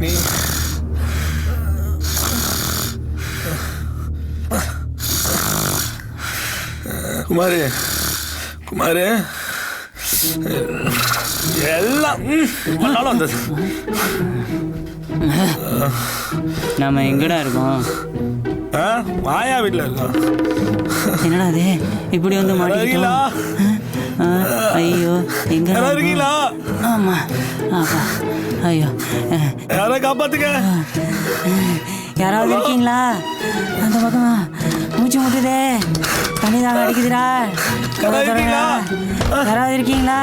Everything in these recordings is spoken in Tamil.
நீ குமாரு குமாரு எல்லாம் வந்தது. நம்ம எங்கடா இருக்கோம்? மாயா வீட்டில் இருக்கோம். என்னடா அது இப்படி வந்து மாட்டிக்கிட்டா? ஐயோ எங்க இருக்கீங்களா? ஆமா ஆப்பா ஐயோ யாரை காப்பாத்துங்க. யாராவது இருக்கீங்களா? அந்த பக்கமா மூச்சு முட்டுதே, தண்ணி தாங்க அடிக்குதுடா. யாராவது இருக்கீங்களா?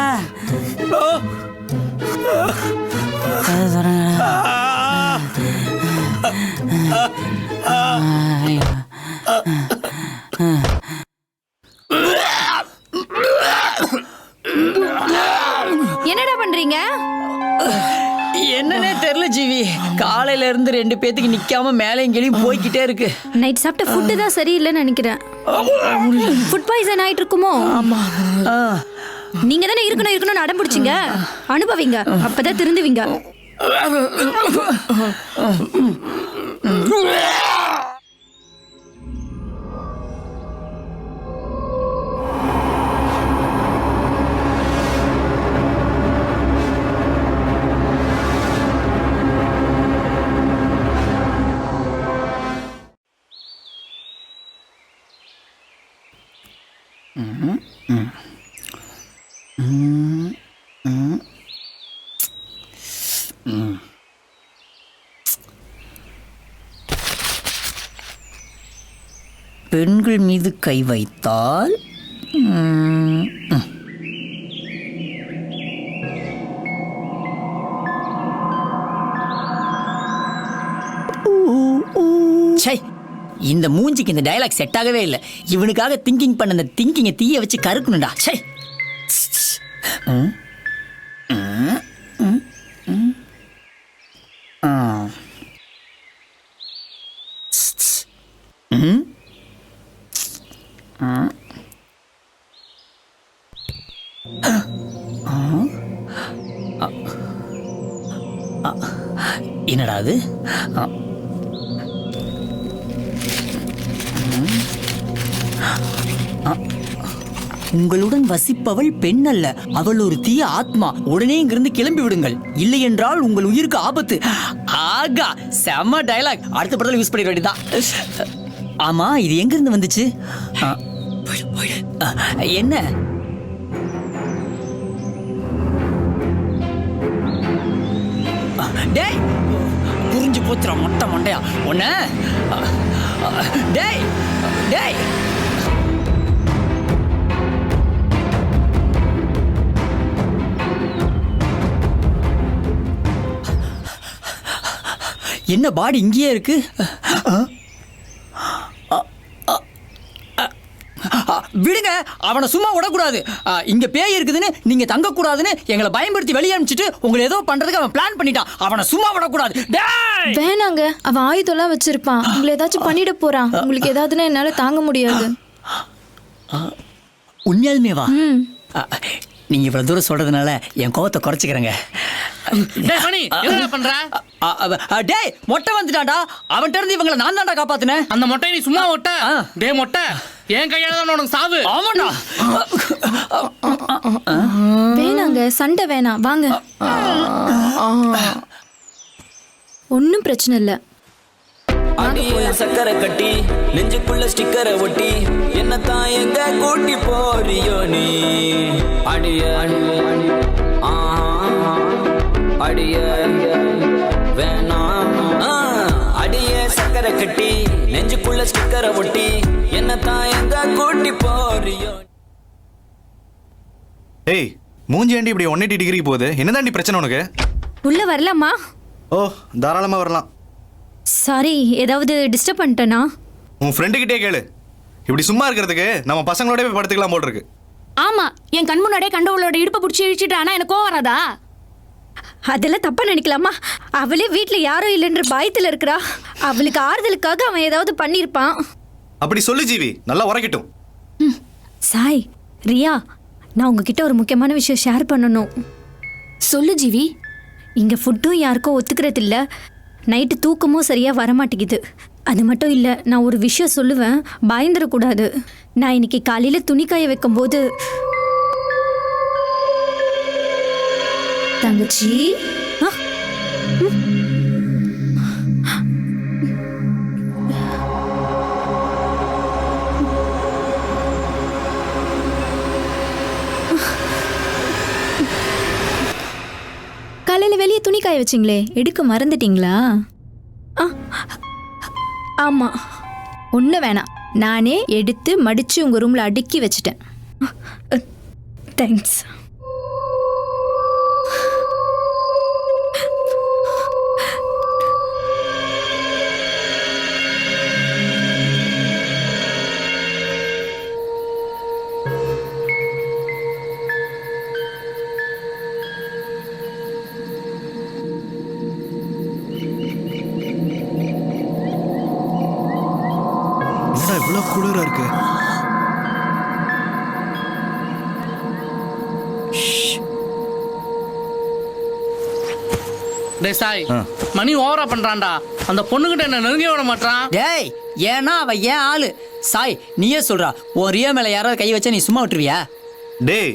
என்னடா பண்றீங்க? என்னன்னே தெரியல ஜீவி, காலையில இருந்து 2 பேத்துக்கு நிக்காம மேலே இங்கேயும் போய்கிட்டே இருக்கு. நைட் சாப்பிட்ட ஃபுட்டு தான் சரியில்லைன்னு நினைக்கிறேன். ஃபுட் பாய்சன் ஆயிட்டு இருக்குமோ? ஆமா. நீங்க தானே இருக்கணும்னு அடம் பிடிச்சிங்க. அனுபவிங்க, அப்பதான் திருந்துவீங்க. பெண்கள் மீது கை வைத்தால் இந்த மூஞ்சிக்கு இந்த டயலாக் செட் ஆகவே இல்லை. இவனுக்காக திங்கிங் பண்ண அந்த திங்கிங்கை தீய வச்சு கருக்கணும்டா. சை என்னடா அது? உங்களுடன் வசிப்பவள் பெண் அல்ல, அவள் ஒரு தீய ஆத்மா. உடனே இங்கிருந்து கிளம்பி விடுங்கள், இல்லை என்றால் உங்கள் உயிருக்கு ஆபத்து. ஆகா, செம்ம டயலாக். அடுத்த படத்தில் யூஸ் பண்ணிட வேண்டியதான். ஆமா, இது எங்க இருந்து வந்துச்சு? என்ன டேய், புரிஞ்சு போச்சுடா மொட்டை மண்டையா ஒன்ன. டேய் டேய், என்ன பாடி இங்கேயே இருக்கு? விடுங்க, அவனை சும்மா விடக்கூடாது. இங்க பேய் இருக்குதுன்னு நீங்க தங்க கூடாதுன்னு எங்களை பயன்படுத்தி வெளியே அனுப்பிச்சிட்டு உங்களை ஏதோ பண்றதுக்கு அவன் பிளான் பண்ணிட்டான். அவனை சும்மா விடக்கூடாது. வேணாங்க, அவன் ஆயுதம்லாம் வச்சிருப்பான். உங்களை ஏதாச்சும் பண்ணிட போறான். உங்களுக்கு ஏதாவதுன்னா என்னால தாங்க முடியாது. உண்மையாலுமேவா? நீங்க இவ்வளவு தூரம் சொல்றதுனால என் கோவத்தை குறைச்சிக்கிறேங்க. டேய், மொட்டை வந்துட்டான்டா. அவன்கிட்ட இருந்து இவங்களை நான் தான்டா காப்பாத்தினேன். அந்த மொட்டை நீ சும்மா மொட்டை. டேய் மொட்டை, என் கையால தான் உனக்கு சாவு. ஆமாண்டா. வேணாங்க, சண்டை வேணாம், வாங்க. ஒன்னும் பிரச்சனை இல்லை. அடிய சக்கரை கட்டி நெஞ்சுக்குள்ள ஸ்டிக்கரை ஒட்டி என்னத்தான் எங்க கூட்டி போறியோ நீ? அடிய அடிய வேணாம். அடிய சக்கரை கட்டி நெஞ்சுக்குள்ள ஸ்டிக்கரை ஒட்டி என்னத்தான் எங்க கூட்டி போறியோ? ஏய், மூஞ்சி ஏண்டி இப்படி 180 டிகிரிக்கு போகுது? என்னதாண்டி பிரச்சனை உனக்கு? உள்ள வரலாமா? ஓ, தாராளமா வரலாம். சாரி, ஏதாவது டிஸ்டர்ப் பண்ணிட்டேனா? உன் ஃப்ரெண்டு கிட்டே கேளு. இப்படி சும்மா இருக்கிறதுக்கு நம்ம பசங்களோட போய் படுத்துக்கலாம் போல் இருக்கு. ஆமா, என் கண் முன்னாடியே கண்டவளோட இடுப்பை பிடிச்சி இழிச்சிட்டு, ஆனா எனக்கு கோவம் வராதா? அதெல்லாம் தப்பா நினைக்கலாமா? அவளே வீட்டுல யாரும் இல்லைன்ற பயத்துல இருக்கிறா. அவளுக்கு ஆறுதலுக்காக அவன் ஏதாவது பண்ணிருப்பான். அப்படி சொல்லு ஜீவி, நல்லா உரைக்கட்டும். சாய், ரியா, நான் உங்ககிட்ட ஒரு முக்கியமான விஷயம் ஷேர் பண்ணணும். சொல்லு ஜீவி. இங்கே ஃபுட்டும் யாருக்கும் ஒத்துக்கிறது இல்லை, நைட்டு தூக்கமும் சரியாக வரமாட்டேங்குது. அது மட்டும் இல்லை, நான் ஒரு விஷயம் சொல்லுவேன், பயந்துடக்கூடாது. நான் இன்னைக்கு காலையில் துணிக்காய வைக்கும்போது தங்கச்சி ஆ, காலையில வெளியே துணி காய வச்சிங்களே, எடுக்க மறந்துட்டீங்களா? ஆமாம். ஒண்ணு வேணாம், நானே எடுத்து மடிச்சு உங்க ரூம்ல அடுக்கி வச்சிட்டேன். தேங்க்ஸ். என்னடா இவ்வளவு குளிரா இருக்கு? டேய் சாய், மணி ஓவரா பண்றான்டா. அந்த பொண்ணுகிட்ட என்ன நெருங்கி விட மாட்டான். டேய், ஏன்னா அவ ஏன் ஆளு. சாய், நீயே சொல்றா, உன் ரியா மேல யாராவது கை வச்சா நீ சும்மா விட்டுருவியா? டேய்,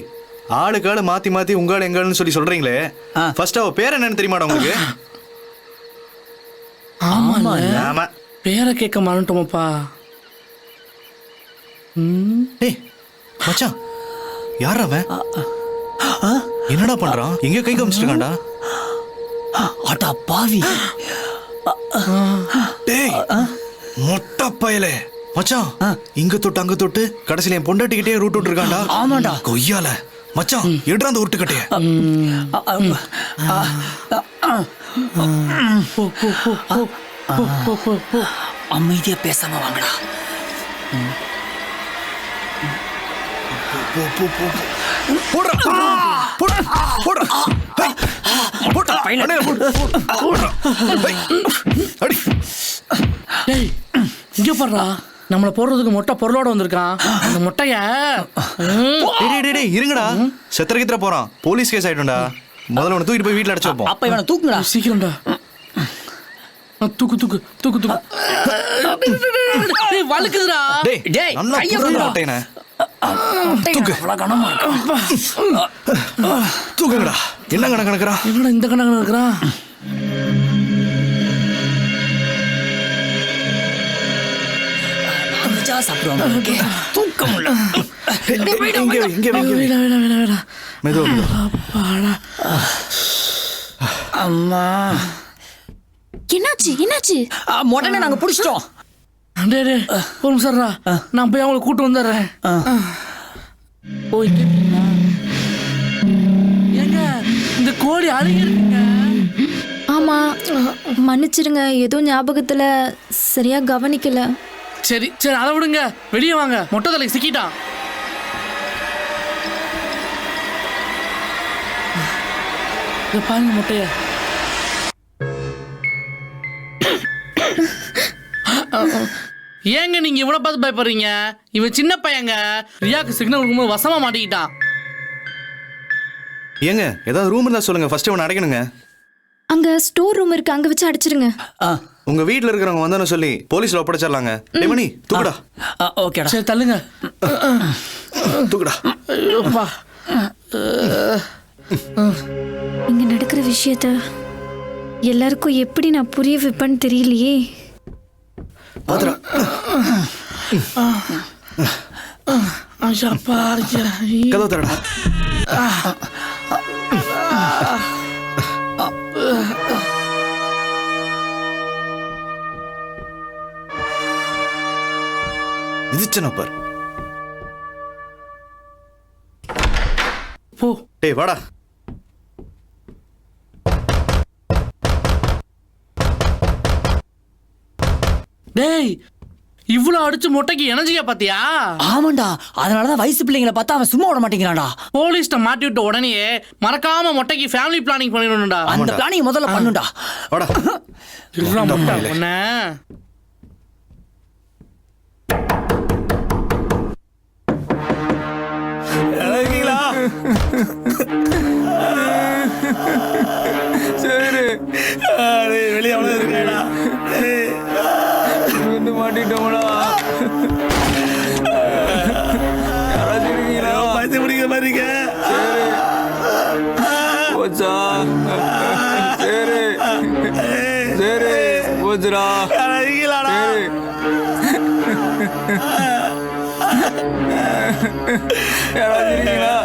ஆளுக்கு ஆளு மாத்தி மாத்தி உங்காள் எங்கள்னு சொல்லி சொல்றீங்களே, ஃபர்ஸ்ட் அவ பேர் என்னன்னு தெரியுமாடா உங்களுக்கு? ஆமா, ஆமா. பேரை கேட்க மறந்துட்டோமப்பா. டேய் மச்சான், யாரா அவன்? என்னடா பண்றான்? எங்க கை காமிச்சிருக்கான்டா? அடா பாவி. டேய் மொட்டை பயலே மச்சான், இங்க தொட்டு அங்க தொட்டு கடைசில என் பொண்டாட்டிக்கிட்டே ரூட் விட்டு இருக்கான்டா. ஆமாண்டா. கொய்யால மச்சான், எடுறா அந்த உருட்டுக்கட்டைய. அமைதியா பேசாம வாங்கடா. போ போ போ போடா போடா போடா போடா பையனே போடா. அடி. டேய், இங்க பாருடா, நம்மள போடுறதுக்கு மொட்டை பொருளோட வந்திருக்கான். அந்த மொட்டைய டேய் டேய் டேய் இருங்கடா, செத்தரகித்ர போறான். போலீஸ் கேஸ் ஆயிடும்டா. முதல்ல உன்னை தூக்கிட்டு போய் வீட்ல அடைச்சு வைப்போம். அப்ப இவனை தூக்குடா. சீக்கிரம்டா. தூக்கு தூக்கு தூக்கு தூக்கு. டேய் வழுக்குதுடா. டேய் டேய், நல்லா கைய புடுறா விடுடா. மொட்டையனே. தூக்கு. அவ்வளவு கனமா இருக்கு. தூக்குங்கடா. என்ன கணக்கு கணக்குறா? என்னடா இந்த கணக்கு இருக்கிறான்? அங்கச்சா சாப்பிடுவாங்க. தூக்க முடியல. இங்க வேடா. மெதுவா மெதுவா. அப்பாடா. அம்மா. என்னாச்சு என்னாச்சு? உடனே நாங்க புடிச்சிட்டோம். டேய் டேய், ஒரு நிமிஷம்டா, நான் போய் அவங்களை கூட்டு வந்துடுறேன். ஓ, ஏங்க இந்த கோழி அழகி இருக்குங்க. ஆமா, மன்னிச்சிருங்க, ஏதோ ஞாபகத்துல சரியா கவனிக்கல. சரி சரி, அதை விடுங்க, வெளியே வாங்க. மொட்டை தலைக்கு சிக்கிட்டான். இதை பாருங்க மொட்டைய. ஏங்க நீங்க இவனை பார்த்து பயப்படுறீங்க? இவன் சின்ன பையங்க. ரியாக்கு சிக்னல் கொடுக்கும்போது வசமா மாட்டிக்கிட்டான். ஏங்க ஏதாவது ரூம் இருந்தா சொல்லுங்க, ஃபர்ஸ்ட் இவனை அடைக்கணுங்க. அங்க ஸ்டோர் ரூம் இருக்கு, அங்க வச்சு அடைச்சிருங்க. உங்க வீட்ல இருக்கிறவங்க வந்தானு சொல்லி போலீஸ்ல ஒப்படைச்சிடலாங்க. மணி தூக்குடா. ஓகேடா. சரி தள்ளுங்க. தூக்குடா. ஐயோப்பா. இங்க நடக்கிற விஷயத்த எல்லாருக்கும் எப்படி நான் புரிய வைப்பேன்னு தெரியலையே. பாத்துடா. ஐயப்பா. கதவு தரடா. மிதிச்சன பார். போ. டேய் வாடா. டேய், இவ்வளவு அடிச்சு மொட்டைக்கு எனர்ஜியா பாத்தியா? ஆமாண்டா, அதனாலதான் வயசு பிள்ளைங்களை பார்த்தா அவன் சும்மா விட மாட்டேங்கிறான்டா. போலீஸ்ட மாட்டி விட்ட உடனே மறக்காம மொட்டைக்கு ஃபேமிலி பிளானிங் பண்ணிடணும்டா. அந்த பிளானிங் முதல்ல பண்ணுடா. வாடா. இருடா மொட்டை ஒண்ணே. இருக்கீங்களா? சரி வெளியே அவ்வளோ இருக்கா வந்து மாட்டிட்டோம்டா யாராச்சும் இருக்கீங்களா பயத்து பிடிக்கிற மாதிரி இருக்க போச்சா சரி சரி போச்சுடா இருக்கீங்களாடா யாராச்சும் இருக்கீங்களா